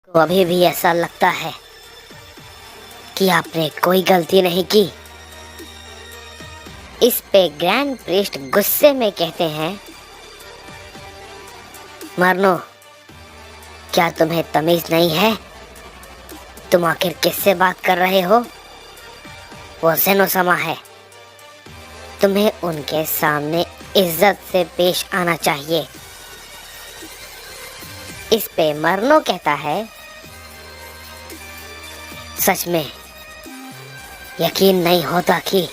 तो अभी भी ऐसा लगता है कि आपने कोई गलती नहीं की। इस पे ग्रैंड प्रीस्ट गुस्से में कहते हैं, मरनो, क्या तुम्हें तमीज नहीं है? तुम आखिर किससे बात कर रहे हो? वो ज़ेनोसमा है। तुम्हें उनके सामने इज्जत से पेश आना चाहिए। इस पे मरनो कहता है, सच में यकीन नहीं होता कि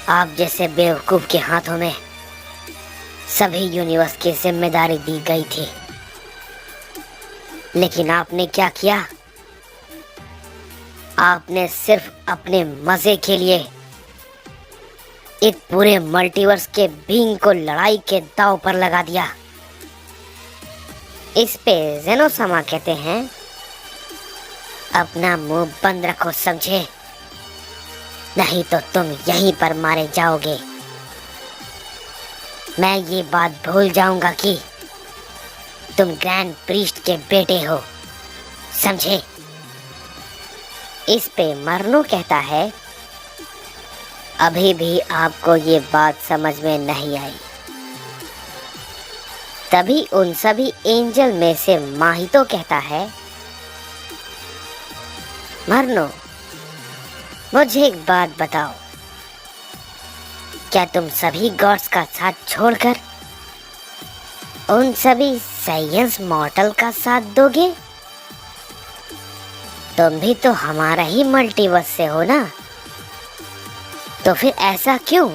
आप जैसे बेवकूफ के हाथों में सभी यूनिवर्स की जिम्मेदारी दी गई थी। लेकिन आपने क्या किया? आपने सिर्फ अपने मजे के लिए इस पूरे मल्टीवर्स के बीइंग को लड़ाई के दांव पर लगा दिया। इस पे ज़ेनोसमा कहते हैं, अपना मुंह बंद रखो, समझे? नहीं तो तुम यहीं पर मारे जाओगे। मैं ये बात भूल जाऊंगा कि तुम ग्रैंड प्रीस्ट के बेटे हो, समझे? इस पे मरनो कहता है, अभी भी आपको ये बात समझ में नहीं आई। तभी उन सभी एंजल में से माहितो कहता है, मरनो, मुझे एक बात बताओ, क्या तुम सभी गॉड्स का साथ छोड़कर उन सभी साइंस मॉर्टल का साथ दोगे? तुम भी तो हमारा ही मल्टीवर्स से हो ना, तो फिर ऐसा क्यों?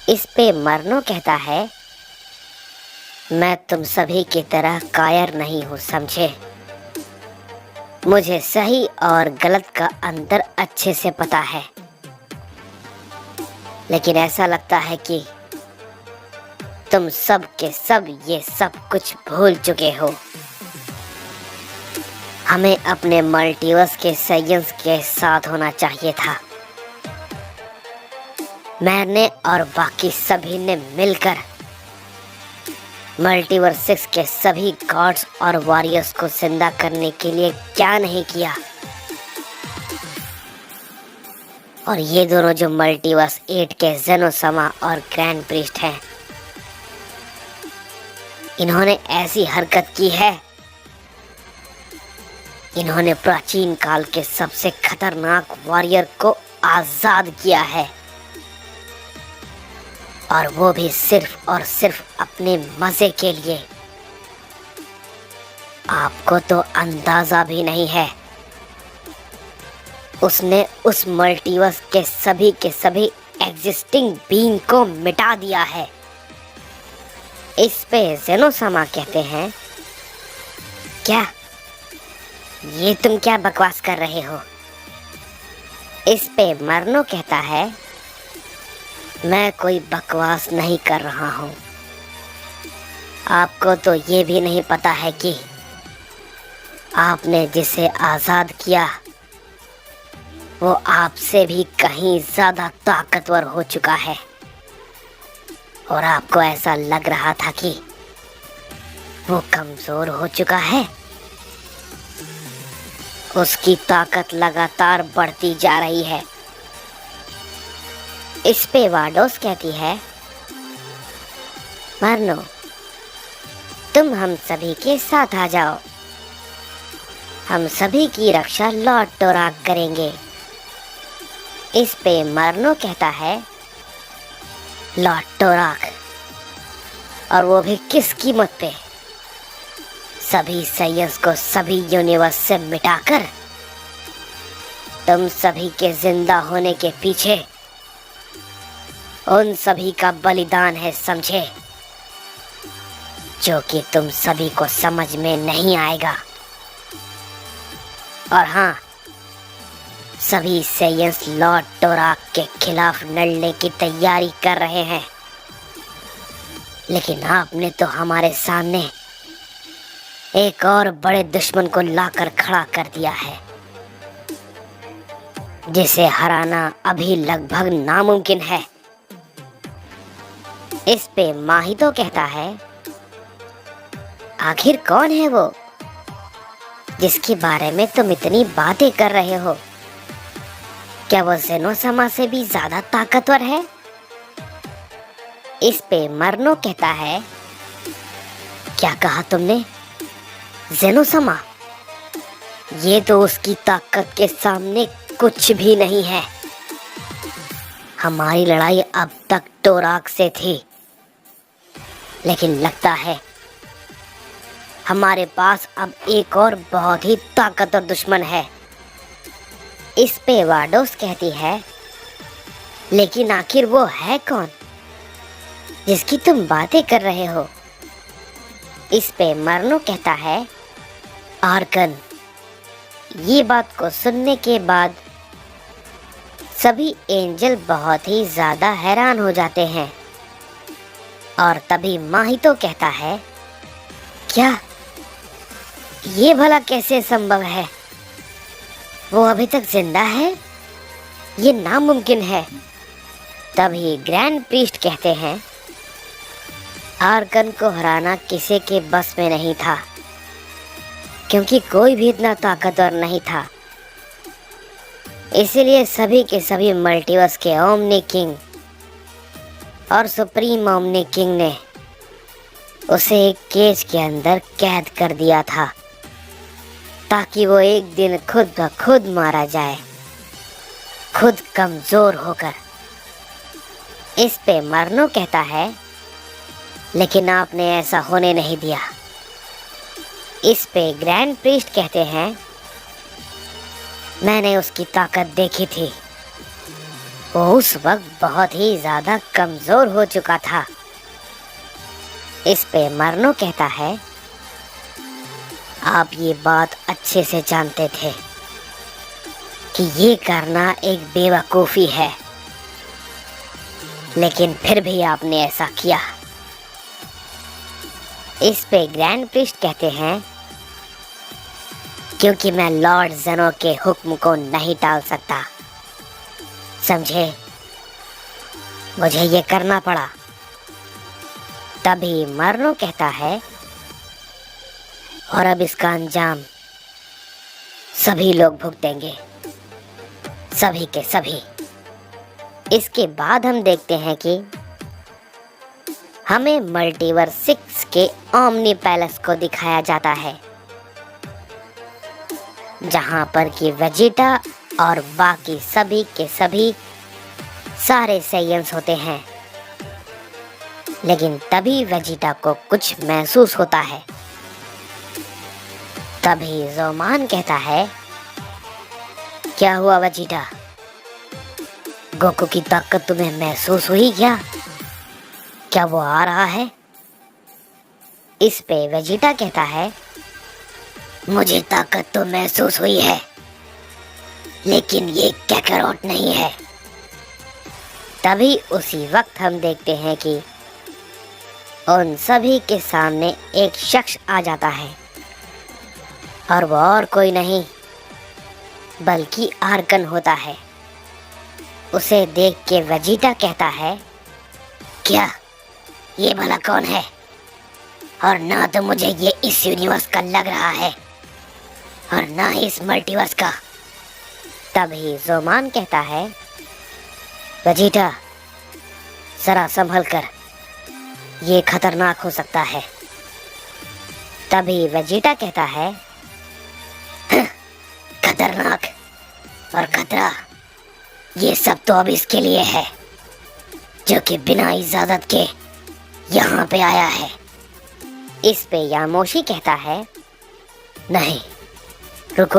इस पे मरनो कहता है, मैं तुम सभी की तरह कायर नहीं हूँ, समझे? मुझे सही और गलत का अंतर अच्छे से पता है। लेकिन ऐसा लगता है कि तुम सब के सब ये सब कुछ भूल चुके हो। हमें अपने मल्टीवर्स के साइंस के साथ होना चाहिए था। मैंने और बाकी सभी ने मिलकर मल्टीवर्स 6 के सभी गॉड्स और वॉरियर्स को जिंदा करने के लिए क्या नहीं किया। और ये दोनों जो मल्टीवर्स 8 के ज़ेनोसमा और ग्रैंड प्रीस्ट हैं, इन्होंने ऐसी हरकत की है। इन्होंने प्राचीन काल के सबसे खतरनाक वॉरियर को आजाद किया है, और वो भी सिर्फ और सिर्फ अपने मजे के लिए। आपको तो अंदाजा भी नहीं है, उसने उस मल्टीवर्स के सभी एग्जिस्टिंग बीइंग को मिटा दिया है। इस पे ज़ेनोसमा कहते हैं, क्या ये तुम क्या बकवास कर रहे हो? इस पे मरनो कहता है, मैं कोई बकवास नहीं कर रहा हूँ। आपको तो ये भी नहीं पता है कि आपने जिसे आज़ाद किया वो आपसे भी कहीं ज़्यादा ताकतवर हो चुका है। और आपको ऐसा लग रहा था कि वो कमज़ोर हो चुका है। उसकी ताकत लगातार बढ़ती जा रही है। इस पे वाडोस कहती है, मरनो, तुम हम सभी के साथ आ जाओ। हम सभी की रक्षा लॉर्ड टोराक करेंगे। इस पे मरनो कहता है, लॉर्ड टोराक, और वो भी किस कीमत पे? सभी साइंस को सभी यूनिवर्स से मिटाकर। तुम सभी के जिंदा होने के पीछे उन सभी का बलिदान है, समझे? जो कि तुम सभी को समझ में नहीं आएगा। और हाँ, सभी साइंस लॉर्ड टोराक के खिलाफ लड़ने की तैयारी कर रहे हैं। लेकिन आपने तो हमारे सामने एक और बड़े दुश्मन को लाकर खड़ा कर दिया है, जिसे हराना अभी लगभग नामुमकिन है। इस पे माहितो कहता है, आखिर कौन है वो जिसके बारे में तुम इतनी बातें कर रहे हो? क्या वो ज़ेनोसमा से भी ज्यादा ताकतवर है? इस पे मरनो कहता है, क्या कहा तुमने? ज़ेनोसमा? ये तो उसकी ताकत के सामने कुछ भी नहीं है। हमारी लड़ाई अब तक टोराक से थी, लेकिन लगता है हमारे पास अब एक और बहुत ही ताकतवर दुश्मन है। इस पे वाडोस कहती है, लेकिन आखिर वो है कौन जिसकी तुम बातें कर रहे हो? इस पे मरनो कहता है, आर्कन। ये बात को सुनने के बाद सभी एंजल बहुत ही ज्यादा हैरान हो जाते हैं और तभी माहितो कहता है, क्या ये भला कैसे संभव है? वो अभी तक जिंदा है? ये नामुमकिन है। तभी ग्रैंड प्रीस्ट कहते हैं, आर्कन को हराना किसी के बस में नहीं था, क्योंकि कोई भी इतना ताकतवर नहीं था। इसीलिए सभी के सभी मल्टीवर्स के ओमनी किंग और सुप्रीम ओमनी किंग ने उसे एक केज के अंदर कैद कर दिया था, ताकि वो एक दिन खुद ब खुद मारा जाए, खुद कमजोर होकर। इस पे मरनो कहता है, लेकिन आपने ऐसा होने नहीं दिया। इस पे ग्रैंड प्रीस्ट कहते हैं, मैंने उसकी ताकत देखी थी। वो उस वक्त बहुत ही ज्यादा कमजोर हो चुका था। इस पे मरनो कहता है, आप ये बात अच्छे से जानते थे कि ये करना एक बेवकूफ़ी है, लेकिन फिर भी आपने ऐसा किया। इस पे ग्रैंड प्रीस्ट कहते हैं, क्योंकि मैं लॉर्ड ज़ेनो के हुक्म को नहीं टाल सकता, समझे? मुझे ये करना पड़ा। तभी मरनो कहता है, और अब इसका अंजाम सभी लोग भुगतेंगे, सभी के सभी। इसके बाद हम देखते हैं कि हमें मल्टीवर्स 6 के ओमनी पैलेस को दिखाया जाता है, जहां पर कि वेजिटा और बाकी सभी के सभी सारे सेयंस होते हैं। लेकिन तभी वेजिटा को कुछ महसूस होता है। तभी ज़ोमान कहता है, क्या हुआ वेजिटा? गोकू की ताकत तुम्हें महसूस हुई क्या? क्या वो आ रहा है? इस पे वेजिटा कहता है, मुझे ताकत तो महसूस हुई है, लेकिन ये कैकारोट नहीं है। तभी उसी वक्त हम देखते हैं कि उन सभी के सामने एक शख्स आ जाता है, और वो और कोई नहीं बल्कि आर्कन होता है। उसे देख के वेजिटा कहता है, क्या ये भला कौन है? और ना तो मुझे ये इस यूनिवर्स का लग रहा है और ना ही इस मल्टीवर्स का। तभी ज़ोमान कहता है, वेजिटा जरा संभल कर, ये खतरनाक हो सकता है। तभी वेजिटा कहता है, खतरनाक और खतरा ये सब तो अब इसके लिए है जो कि बिना इजाजत के यहाँ पे आया है। इस पे यामोशी कहता है, नहीं,